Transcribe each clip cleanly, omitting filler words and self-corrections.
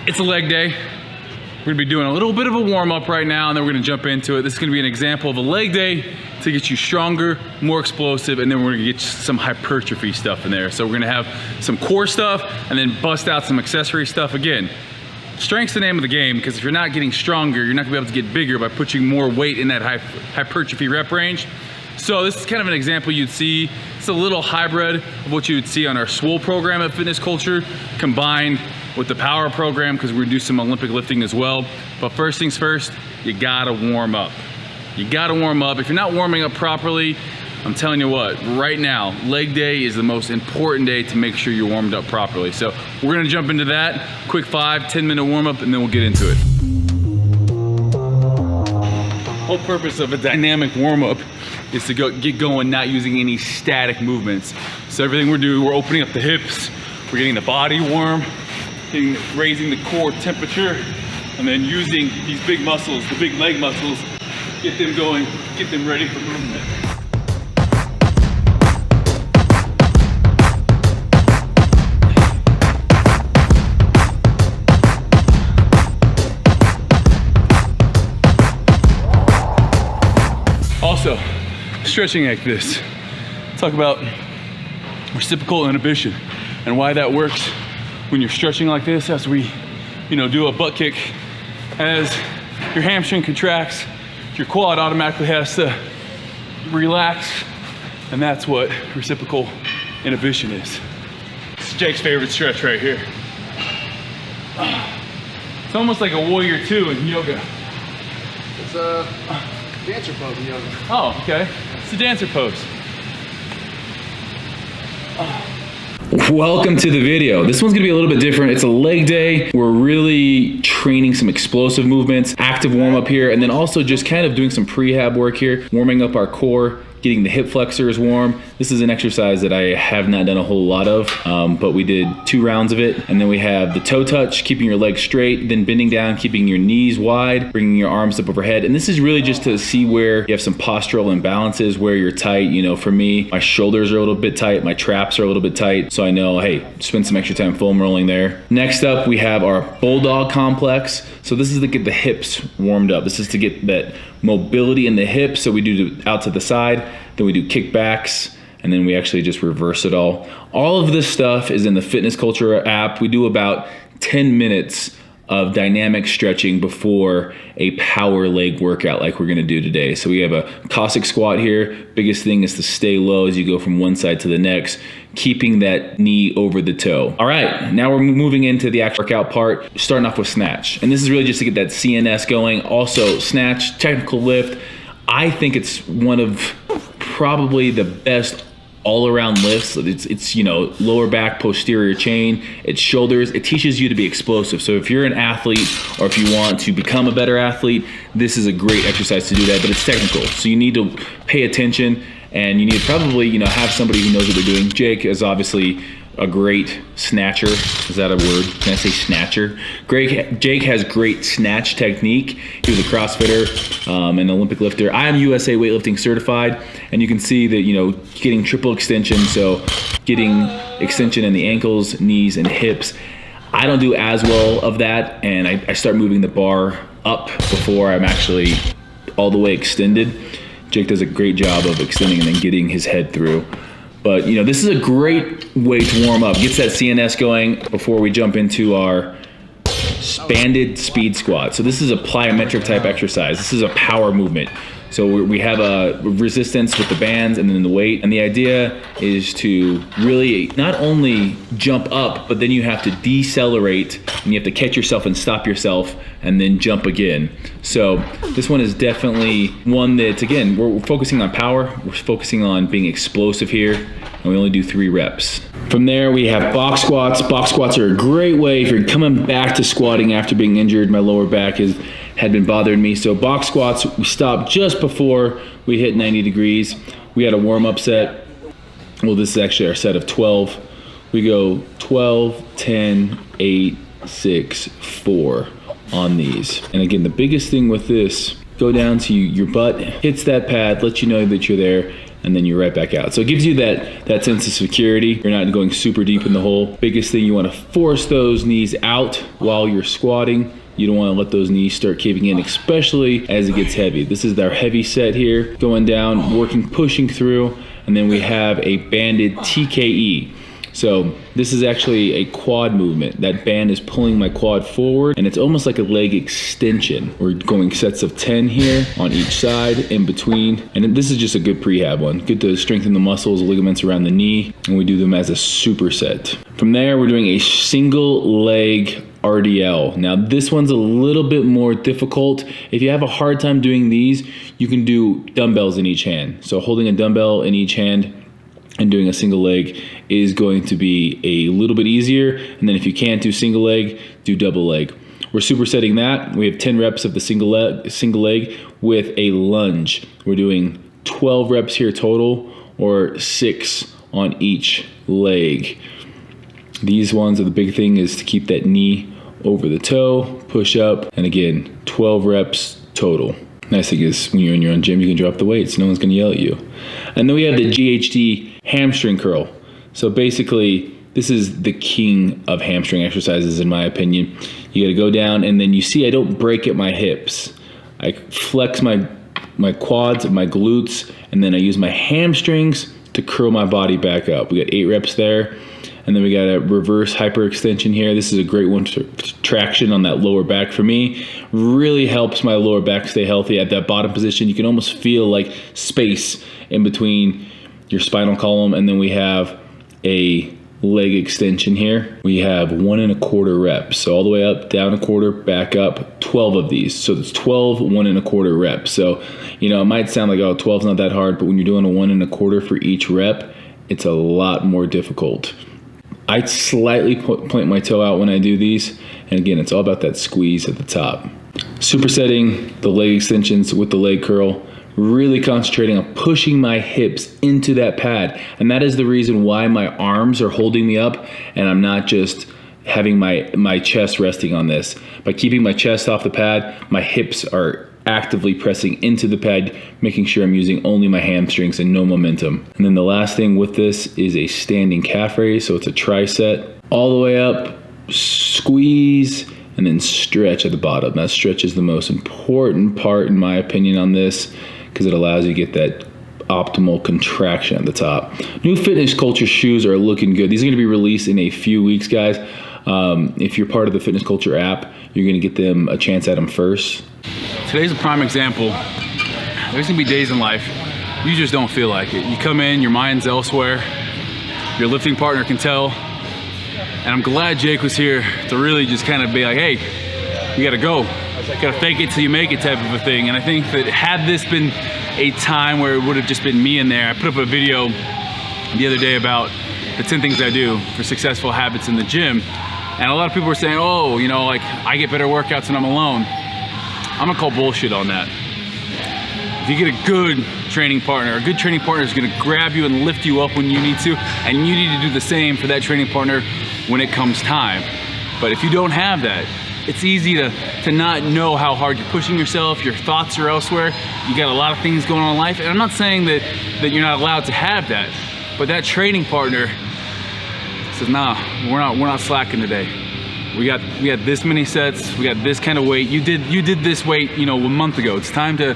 It's a leg day. We're gonna be doing a little bit of a warm up right now, and then we're gonna jump into it. This is gonna be an example of a leg day to get you stronger, more explosive, and then we're gonna get some hypertrophy stuff in there. So we're gonna have some core stuff and then bust out some accessory stuff. Again, strength's the name of the game, because if you're not getting stronger, you're not gonna be able to get bigger by putting more weight in that hypertrophy rep range. So this is kind of an example you'd see. It's a little hybrid of what you would see on our Swole program at Fitness Culture, combined with the power program, because we're gonna do some Olympic lifting as well. But first things first, you gotta warm up. You gotta warm up. If you're not warming up properly, I'm telling you what, right now, leg day is the most important day to make sure you're warmed up properly. So we're gonna jump into that. Quick 5-10 minute warm up, and then we'll get into it. Whole purpose of a dynamic warm up is to get going, not using any static movements. So everything we're doing, we're opening up the hips, we're getting the body warm, raising the core temperature, and then using these big muscles, the big leg muscles, get them going, get them ready for movement. Also, stretching like this. Talk about reciprocal inhibition and why that works when you're stretching like this. As we, do a butt kick, as your hamstring contracts, your quad automatically has to relax, and that's what reciprocal inhibition is. It's Jake's favorite stretch right here. It's almost like a warrior two in yoga. It's a dancer pose in yoga. Oh, okay. It's a dancer pose. Welcome to the video. This one's gonna be a little bit different. It's a leg day. We're really training some explosive movements, active warm up here, and then also just kind of doing some prehab work here, warming up our core, getting the hip flexors warm. This is an exercise that I have not done a whole lot of, but we did 2 rounds of it. And then we have the toe touch, keeping your legs straight, then bending down, keeping your knees wide, bringing your arms up overhead. And this is really just to see where you have some postural imbalances, where you're tight. For me, my shoulders are a little bit tight, my traps are a little bit tight. So I know, hey, spend some extra time foam rolling there. Next up, we have our bulldog complex. So this is to get the hips warmed up. This is to get that mobility in the hips. So we do out to the side, then we do kickbacks, and then we actually just reverse it all. All of this stuff is in the Fitness Culture app. We do about 10 minutes of dynamic stretching before a power leg workout like we're gonna do today. So we have a Cossack squat here. Biggest thing is to stay low as you go from one side to the next, keeping that knee over the toe. All right, now we're moving into the actual workout part, starting off with snatch. And this is really just to get that CNS going. Also, snatch, technical lift. I think it's one of probably the best all-around lifts. It's lower back, posterior chain, it's shoulders. It teaches you to be explosive. So if you're an athlete, or if you want to become a better athlete, this is a great exercise to do that, but it's technical. So you need to pay attention, and you need to probably have somebody who knows what they're doing. Jake is obviously a great snatcher. Is that a word? Can I say snatcher? Jake has great snatch technique. He was a CrossFitter, an Olympic lifter. I am USA weightlifting certified, and you can see that, getting triple extension, so getting extension in the ankles, knees, and hips. I don't do as well of that, and I start moving the bar up before I'm actually all the way extended. Jake does a great job of extending and then getting his head through. But this is a great way to warm up. Gets that CNS going before we jump into our expanded speed squat. So this is a plyometric type exercise. This is a power movement. So we have a resistance with the bands and then the weight. And the idea is to really not only jump up, but then you have to decelerate and you have to catch yourself and stop yourself and then jump again. So this one is definitely one that, again, we're focusing on power. We're focusing on being explosive here. And we only do 3 reps. From there, we have box squats. Box squats are a great way if you're coming back to squatting after being injured. My lower back had been bothering me. So box squats, we stopped just before we hit 90 degrees. We had a warm-up set. Well, this is actually our set of 12. We go 12, 10, 8, 6, 4 on these. And again, the biggest thing with this, go down to your butt, hits that pad, lets you know that you're there, and then you're right back out. So it gives you that sense of security. You're not going super deep in the hole. Biggest thing, you want to force those knees out while you're squatting. You don't want to let those knees start caving in, especially as it gets heavy. This is our heavy set here, going down, working, pushing through, and then we have a banded TKE. So this is actually a quad movement. That band is pulling my quad forward, and it's almost like a leg extension. We're going sets of 10 here on each side, in between. And this is just a good prehab one. Good to strengthen the muscles, ligaments around the knee, and we do them as a superset. From there, we're doing a single leg RDL. Now this one's a little bit more difficult. If you have a hard time doing these, you can do dumbbells in each hand. So holding a dumbbell in each hand and doing a single leg is going to be a little bit easier. And then if you can't do single leg, do double leg. We're supersetting that. We have 10 reps of the single leg with a lunge. We're doing 12 reps here total, or 6 on each leg. These ones are the big thing, is to keep that knee over the toe, push up, and again, 12 reps total. Nice thing is when you're in your own gym, you can drop the weights. No one's gonna yell at you. And then we have the GHD hamstring curl. So basically, this is the king of hamstring exercises in my opinion. You gotta go down, and then you see I don't break at my hips. I flex my quads, my glutes, and then I use my hamstrings to curl my body back up. We got 8 reps there. And then we got a reverse hyperextension here. This is a great one for traction on that lower back for me. Really helps my lower back stay healthy. At that bottom position, you can almost feel like space in between your spinal column. And then we have a leg extension here. We have 1 1/4 reps. So all the way up, down a quarter, back up, 12 of these. So it's 12 1 1/4 reps. So, you know, it might sound like, oh, 12's not that hard, but when you're doing a 1 1/4 for each rep, it's a lot more difficult. I slightly point my toe out when I do these. And again, it's all about that squeeze at the top. Supersetting the leg extensions with the leg curl, really concentrating on pushing my hips into that pad. And that is the reason why my arms are holding me up and I'm not just having my chest resting on this. By keeping my chest off the pad, my hips are actively pressing into the pad, making sure I'm using only my hamstrings and no momentum. And then the last thing with this is a standing calf raise. So it's a tricep. All the way up, squeeze, and then stretch at the bottom. That stretch is the most important part in my opinion on this, because it allows you to get that optimal contraction at the top. New Fitness Culture shoes are looking good. These are gonna be released in a few weeks, guys. If you're part of the Fitness Culture app, you're gonna get them a chance at them first. Today's a prime example. There's gonna be days in life you just don't feel like it. You come in, your mind's elsewhere. Your lifting partner can tell. And I'm glad Jake was here to really just kind of be like, hey, you gotta go. You gotta fake it till you make it type of a thing. And I think that had this been a time where it would have just been me in there, I put up a video the other day about the 10 things I do for successful habits in the gym. And a lot of people were saying, oh, you know, like I get better workouts when I'm alone. I'm gonna call bullshit on that. If you get a good training partner, a good training partner is gonna grab you and lift you up when you need to, and you need to do the same for that training partner when it comes time. But if you don't have that, it's easy to not know how hard you're pushing yourself, your thoughts are elsewhere, you got a lot of things going on in life, and I'm not saying that you're not allowed to have that, but that training partner says, nah, we're not slacking today. We got this many sets, we got this kind of weight. You did this weight, you know, a month ago. It's time to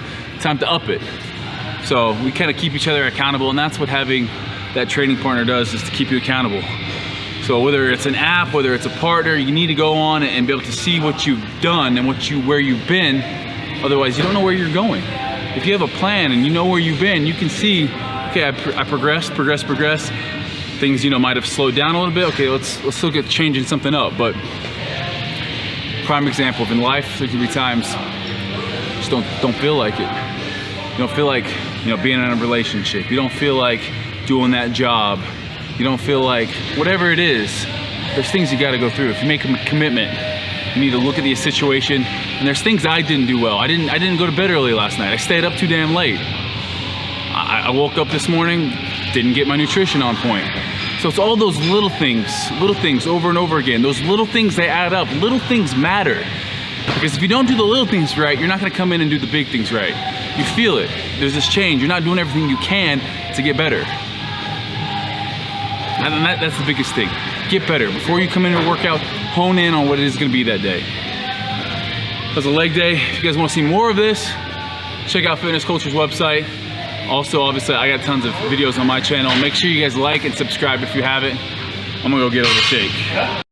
up it. So we kind of keep each other accountable, and that's what having that training partner does, is to keep you accountable. So whether it's an app, whether it's a partner, you need to go on and be able to see what you've done and where you've been. Otherwise, you don't know where you're going. If you have a plan and you know where you've been, you can see, okay, I progressed. Things, you know, might have slowed down a little bit. Okay, let's look at changing something up. But prime example of in life, there can be times you just don't feel like it. You don't feel like, you know, being in a relationship. You don't feel like doing that job. You don't feel like whatever it is. There's things you got to go through. If you make a commitment, you need to look at the situation. And there's things I didn't do well. I didn't go to bed early last night. I stayed up too damn late. I woke up this morning, didn't get my nutrition on point. So it's all those little things over and over again. Those little things, they add up. Little things matter. Because if you don't do the little things right, you're not gonna come in and do the big things right. You feel it. There's this change. You're not doing everything you can to to get better. And that's the biggest thing. Get better. Before you come into a workout, hone in on what it is gonna be that day. It was a leg day. If you guys wanna see more of this, check out Fitness Culture's website. Also, obviously, I got tons of videos on my channel. Make sure you guys like and subscribe if you haven't. I'm gonna go get a little shake.